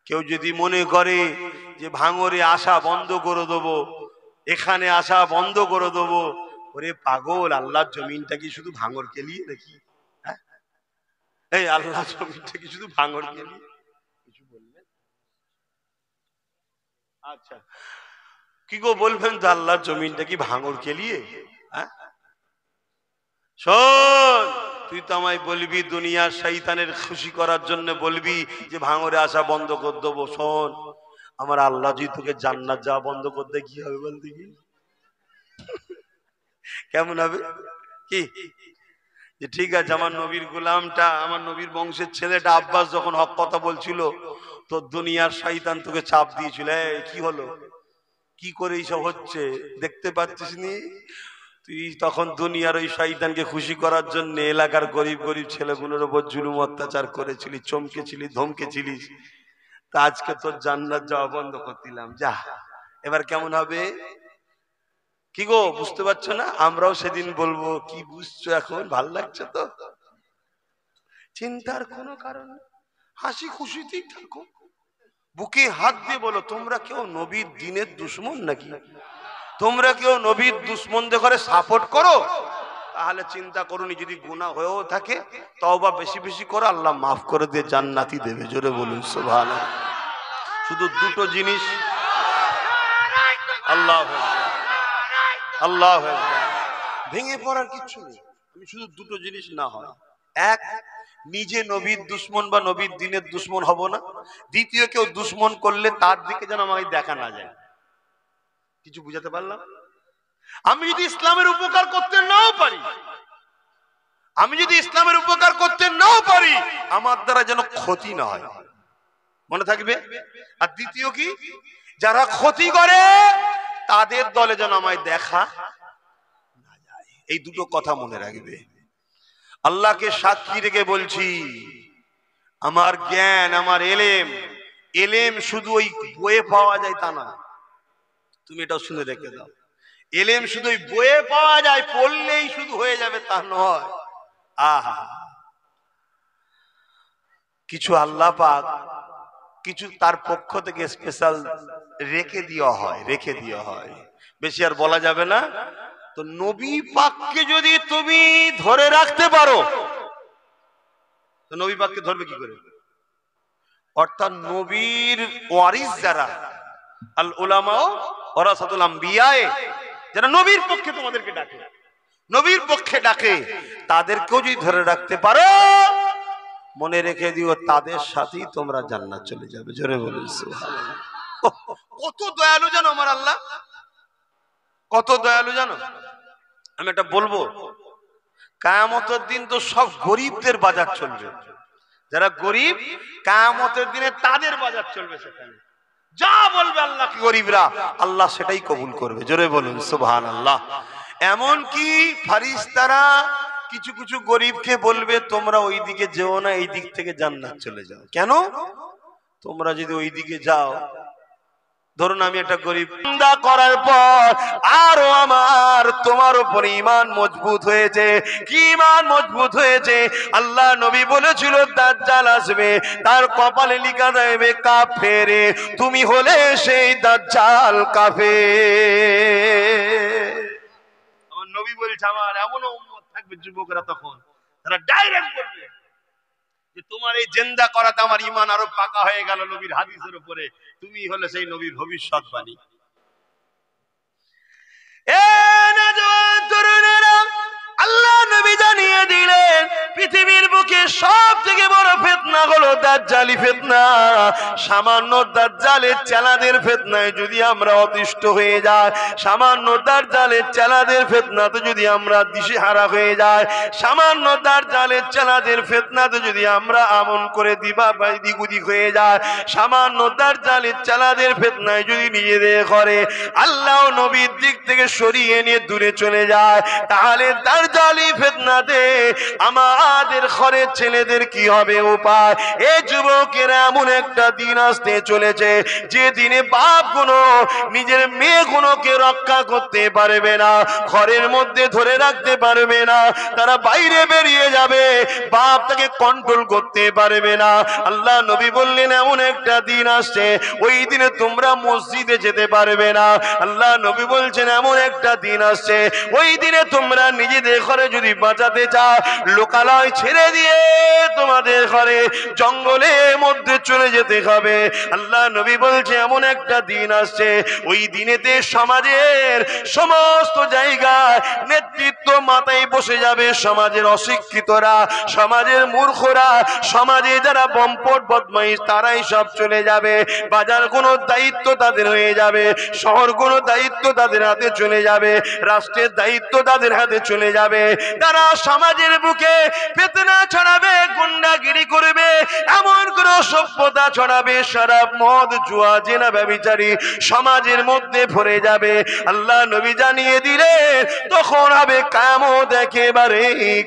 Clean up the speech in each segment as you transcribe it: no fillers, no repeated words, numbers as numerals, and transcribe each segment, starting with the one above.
কেউ যদি মনে করে যে ভাঙরে আসা বন্ধ করে দেবো, এখানে আসা বন্ধ করে দেবো, ওরে পাগল, আল্লাহর জমিনটা কি শুধু ভাঙর কেলিয়ে নাকি? হ্যাঁ, এই আল্লাহর জমিনটা কি শুধু ভাঙর কেলিয়ে? কিছু বলবেন? আচ্ছা, কি গো বলবেন তো, আল্লাহর জমিনটা কি ভাঙর কেলিয়ে? হ্যাঁ, শোন, তুই তো আমায় বলবি দুনিয়ার শয়তানের খুশি করার জন্য বলবি যে ভাঙরে আসা বন্ধ করে দেবো। শোন, আমার আল্লাহ যদি তোকে জান্নাত যাওয়া বন্ধ করতে, কি হবে বল দেখি? কেমন হবে? কি যে ঠিক আছে, আমার নবীর গোলামটা, আমার নবীর বংশের ছেলেটা আব্বাস যখন হক কথা বলছিল, তো দুনিয়ার শয়তান তোকে চাপ দিয়েছিল, এই কি হলো, কি করে এইসব হচ্ছে দেখতে পাচ্ছিস নি? তুই তখন দুনিয়ার ওই শয়তানকে খুশি করার জন্য এলাকার গরিব গরিব ছেলেগুলোর উপর জুলুম অত্যাচার করেছিলি, চমকেছিলি, ধমকেছিলিস। তা আজকে তোর জান্নাত যাওয়া বন্ধ করে দিলাম, যা। এবার কেমন হবে? কি গো বুঝতে পারছো না? আমরাও সেদিন বলবো, কি বুঝছো এখন? ভাল লাগছে তো? চিন্তার কোনো কারণ নেই, হাসি খুশিতেই থাকো। বুকে হাত দিয়ে বলো, তোমরা কেউ নবীর দ্বীনের দুশমন নাকি? তোমরা কেউ নবীর দুশমনদের করে সাপোর্ট করো? তাহলে চিন্তা করুনি, যদি গুনাহ হয়েও থাকে তওবা বেশি বেশি করো, আল্লাহ মাফ করে দিয়ে জান্নাতি দেবে। জোরে বলুন সুবহানাল্লাহ। শুধু দুটো জিনিস, আল্লাহ আল্লাহ, ভেঙে পড়ার কিছু নেই। আমি শুধু দুটো জিনিস না হয়, এক, নিজে নবীর দুশমন বা নবীর দ্বীনের দুশমন হব না। দ্বিতীয়, কেউ দুশমন করলে তার দিকে যেন আমাকে দেখা না যায়। কিছু বুঝাতে পারলাম? আমি যদি ইসলামের উপকার করতে নাও পারি, আমি যদি ইসলামের উপকার করতে নাও পারি, আমার দ্বারা যেন ক্ষতি না হয়, মনে থাকবে। আর দ্বিতীয় কি, যারা ক্ষতি করে তাদের দলে যেন আমায় দেখা না যায়। এই দুটো কথা মনে রাখবে। আল্লাহকে সাক্ষী রেখে বলছি, আমার জ্ঞান, আমার এলেম, এলেম শুধু ওই বইয়ে পাওয়া যায় তা না। তুমি এটাও শুনে রেখে দাও, এলেম শুধু ওই বইয়ে পাওয়া যায়, পড়লেই শুধু হয়ে যাবে তা নয়। আহা, কিছু আল্লাহ পাক, কিছু তার পক্ষ থেকে স্পেশাল রেখে দেওয়া হয়, রেখে দেওয়া হয়, বেশি আর বলা যাবে না। তো নবী পাককে যদি তুমি ধরে রাখতে পারো, তো নবী পাককে ধরবে কি করে? অর্থাৎ নবীর ওয়ারিস যারা, আল উলামা ওয়ারাসাতুল আম্বিয়া, যারা নবীর পক্ষে তোমাদেরকে ডাকে, নবীর পক্ষে ডাকে, তাদেরকেও যদি ধরে রাখতে পারো, মনে রেখে দিও তাদের সাথেই তোমরা জান্নাত চলে যাবে। জোরে বলুন সুবহানাল্লাহ। কত দয়ালু জানো আমার আল্লাহ, কত দয়ালু জানো। আমি এটা বলবো, কিয়ামতের দিন তো সব গরিবদের বাজার চলবে। যারা গরিব, কিয়ামতের দিনে তাদের বাজার চলবে। সেখানে যা বলবে আল্লাহ কি গরিবরা, আল্লাহ সেটাই কবুল করবে। জোরে বলুন সুবহানাল্লাহ। এমন কি ফারিস্তারা কিছু কিছু গরিবকে বলবে, তোমরা ওই দিকে যেও না, এই দিক থেকে জান্নাত চলে যাও। কেন? তোমরা যদি ওই দিকে যাও, ধরুন আমি একটা গরিব বান্দা করার পর আরো আমার তোমার উপর ঈমান মজবুত হয়েছে। কি ঈমান মজবুত হয়েছে? আল্লাহ নবী বলেছিল দাজ্জাল আসবে, তার কপালে লিখা যাবে কাফের, তুমি হলে সেই দাজ্জাল কাফের। আমার নবী বলেছে, আমার এমন উম্মত থাকবে যুবকরা তখন, তারা ডাইরেক্ট বলবে যে তোমার এই জিন্দা করাতে আমার ঈমান আরো পাকা হয়ে গেল নবীর হাদিসের উপরে, তুমি হলে সেই নবীর ভবিষ্যৎবাণী। আল্লাহ নবী জানিয়ে দিলেন, পৃথিবীর বুকে সব থেকে বড় ফিতনা হলো দাজ্জালি ফিতনা। সামান্য দাজ্জালের চেলাদের ফিতনায় যদি আমরা অতিষ্ঠ হয়ে যাই, সামান্য দাজ্জালের চেলাদের ফিতনাতে যদি আমরা দিশেহারা হয়ে যাই, সামান্য দাজ্জালের চেলাদের ফিতনাতে যদি আমরা আমন করে দিবা দিক উদিক হয়ে যায়, সামান্য দাজ্জালের চেলাদের ফিতনায় যদি নিজেদের করে আল্লাহ নবীর দিক থেকে সরিয়ে নিয়ে দূরে চলে যায়, তাহলে দাজ্জালি ফিতনা বাঁচাতে আমাদের ঘরের ছেলেদের কি হবে উপায়? এই যুবকেরা এমন একটা দিন আসতে চলেছে যে দিনে বাপ গুলো নিজের মেয়ে গুলোকে রক্ষা করতে পারবে না, ঘরের মধ্যে ধরে রাখতে পারবে না, তারা বাইরে বেরিয়ে যাবে, বাপ তাকে কন্ট্রোল করতে পারবে না। আল্লাহ নবী বললেন এমন একটা দিন আসছে ওই দিনে তোমরা মসজিদে যেতে পারবে না। আল্লাহ নবী বলছেন এমন একটা দিন আসছে ওই দিনে তোমরা নিজেদের ঘরে যদি বাঁচাতে চাও লোকালয় ছেড়ে দিয়ে তোমাদের ঘরে জঙ্গলের মধ্যে চলে যেতে হবে। আল্লাহ নবী বলছে এমন একটা দিন আসছে ওই দিনেতে সমাজের সমস্ত জায়গায় নেতৃত্ব মাথায় বসে যাবে সমাজের অশিক্ষিতরা, সমাজের মূর্খরা, সমাজে যারা বম্পট বদমাইশ তারাই সব চলে যাবে। বাজার কোনো দায়িত্ব তাদের হয়ে যাবে, শহর কোনো দায়িত্ব তাদের হাতে চলে যাবে, রাষ্ট্রের দায়িত্ব তাদের হাতে চলে যাবে। তারা সমাজের বুকে ফিতনা ছড়াবে, গুন্ডাগিরি করবে, এমন কোন সভ্যতা ছড়াবে, শরাব মদ জুয়া জেনা ব্যভিচারী সমাজের মধ্যে ভরে যাবে। আল্লাহ নবী জানিয়ে দিলেন তখন হবে কিয়ামত একেবারে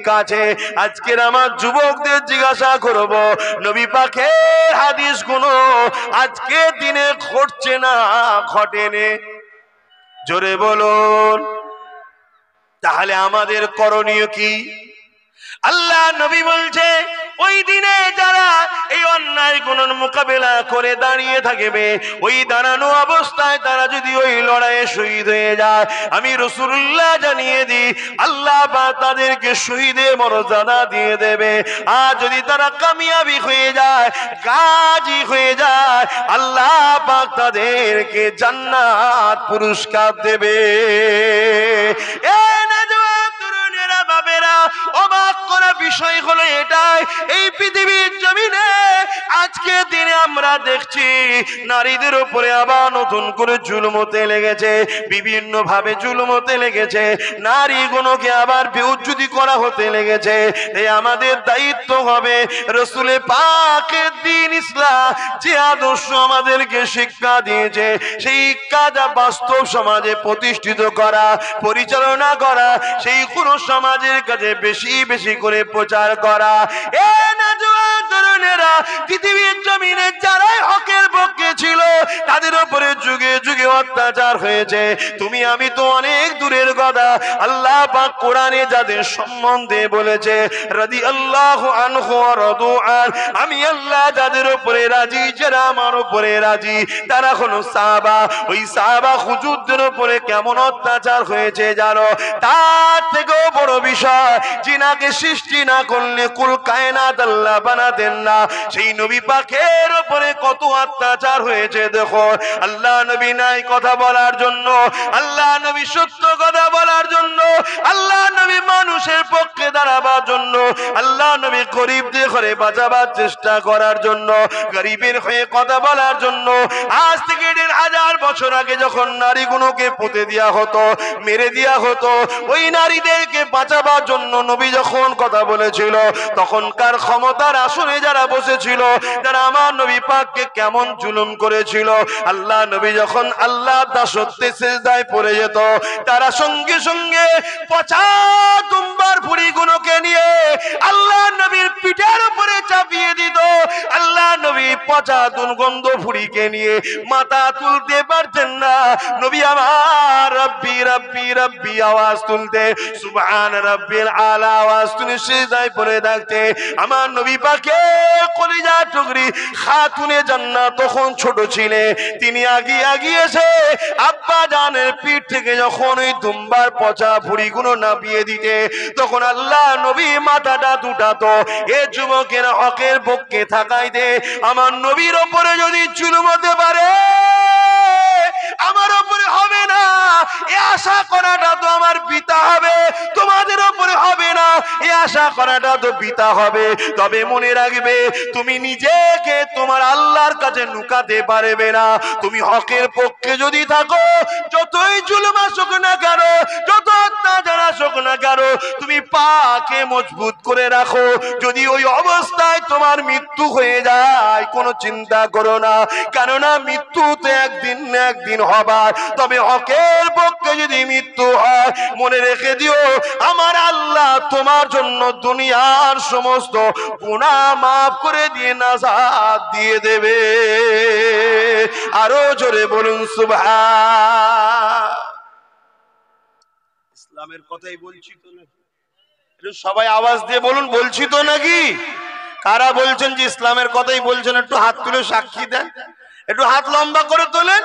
কাছে। আজকের আমার যুবকদের জিজ্ঞাসা করব নবী পাকের হাদিস গুলো আজকে দিনে ঘটছে না ঘটেনি? জোরে বলুন। তাহলে আমাদের করণীয় কি? আল্লাহ নবী বলছে ওই দিনে যারা এই অন্যায় গুণের মোকাবেলা করে দাঁড়িয়ে থাকবে, ওই দাঁড়ানো অবস্থায় তারা যদি ওই লড়াইয়ে শহীদ হয়ে যায়, আমি রাসূলুল্লাহ জানিয়ে দিই আল্লাহ পাক তাদেরকে শহীদের মর্যাদা দিয়ে দেবে। আর যদি তারা কামিয়াবি হয়ে যায়, গাজী হয়ে যায়, আল্লাহ পাক তাদেরকে জান্নাত পুরস্কার দেবে। অবাক করা বিষয় হলো এটাই, এই পৃথিবীর জমিনে আজকে দিনে আমরা দেখছি নারীদের উপরে আবার নতুন করে জুলুম হতে লেগেছে, বিভিন্ন ভাবে জুলুম হতে লেগেছে, নারীগুলোকে আবার বেউজ্জতি করা হতে লেগেছে। এই আমাদের দায়িত্ব হবে রাসূল পাকের দ্বীন ইসলাম যে আদর্শ আমাদেরকে শিক্ষা দিয়েছে সেই কাজা বাস্তব সমাজে প্রতিষ্ঠিত করা, পরিচালনা করা, সেই কোন সমাজের কাছে বেশি বেশি করে প্রচার করা। এ নওজোয়ান তরুণেরা, পৃথিবীর জমিনে যারাই হকের পক্ষে ছিল তাদের উপরে যুগে যুগে অত্যাচার হয়েছে। তুমি আমি তো অনেক দূরের কথা, আল্লাহ পাক কোরআনে যাদের সম্বন্ধে বলেছে রাদিয়াল্লাহু আনহু ওয়া রাদু আন, আমি আল্লাহ যাদের উপরে রাজি, যারা আমার উপরে রাজি, তারা হলো সাহাবা। ওই সাহাবা হুজুরদের উপরে কেমন অত্যাচার হয়েছে জানো? তার থেকেও বড় বিষয়, জিনাকে সৃষ্টি না করলে কুল কায়নাত আল্লাহ বানাতেন না। সেই নবী পাকের উপরে কত অত্যাচার হয়েছে দেখো। আল্লাহ নবী নাই কথা বলার জন্য, আল্লাহ নবী সত্য কথা বলার জন্য, আল্লাহ নবী মানুষের পক্ষে দাঁড়াবার জন্য, আল্লাহ নবী গরিবদের ঘরে বাঁচাবার চেষ্টা করার জন্য, গরিবের হয়ে কথা বলার জন্য। আজ থেকে ১,৫০০ বছর আগে যখন নারীগুলোকে পুঁতে দেওয়া হতো, মেরে দেওয়া হতো, ওই নারীদেরকে বাঁচাবার জন্য নবী যখন কথা বলেছিল, তখনকার ক্ষমতার আসনে যারা বসেছিল তারা আমার নবী পাককে কেমন জুলুম করেছিল। আল্লাহ নবী যখন আল্লাহ দাসত্বে সিজদায় পড়ে যেত, তারা সঙ্গে সঙ্গে পচা দুম্বার ভুঁড়িগুলোকে নিয়ে আল্লাহ নবীর পিঠের উপরে চাপিয়ে দিত। আল্লাহ নবী পচা দুর্গন্ধ ভুঁড়িকে নিয়ে মাথা তুলতে পারতেন না। নবী আমার রব্বি রব্বি রব্বি আওয়াজ তুলতে, সুবহান রাব্বিল আলা আওয়াজ তুলে সিজদায় পড়ে থাকতে। আমার নবী পাকে কলিজা টুকরি খাতুনে জান্নাত তখন ছোট ছিলে, তিনি আগিয়ে এসে আব্বা জানের পিঠ থেকে যখন ওই দুম্বার পচা ভুঁড়িগুলো নামিয়ে দিতে, তখন আল্লাহ নবী মাথাটা দুটাতো। এ যুবকের হকের পক্ষে থাকাইতে আমার নবীর ওপরে যদি জুলুম হতে পারে, আমার উপরে হবে না এ আশা করাটা তো আমার পিতা হবে, তোমাদের উপরে হবে না এ আশা করাটা তো পিতা হবে। তবে মনে রাখবে, তুমি নিজেকে তোমার আল্লাহর কাছে লুকাতে পারবে না। তুমি হকের পক্ষে যদি থাকো, যতই জুলুম আসুক না কেন, যত অবস্থা যারা হোক না কেন, তুমি পাকে মজবুত করে রাখো। যদি ওই অবস্থায় তোমার মৃত্যু হয়ে যায়, কোনো চিন্তা করো না, কেননা মৃত্যু তো একদিন না একদিন হবার। তবে হকের পক্ষে যদি মৃত্যু হয়, মনে রেখে দিও, আমার আল্লাহ তোমার জন্য দুনিয়ার সমস্ত গুনাহ মাফ করে দিয়ে নাজাত দিয়ে দেবে। আরো জোরে বলুন সুবহান। ইসলামের কথাই বলছি তো নাকি? একটু সবাই আওয়াজ দিয়ে বলুন, বলছি তো নাকি? কারা বলছেন যে ইসলামের কথাই বলছেন? একটু হাত তুলে সাক্ষী দেন, একটু হাত লম্বা করে তোলেন।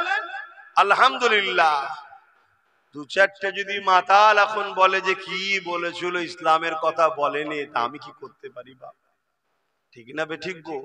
আলহামদুলিল্লাহ। দু চারটে যদি মাতাল এখন বলে যে কি বলেছিল, ইসলামের কথা বলেনি, তা আমি কি করতে পারি বাবা? ঠিক না বে ঠিক গো?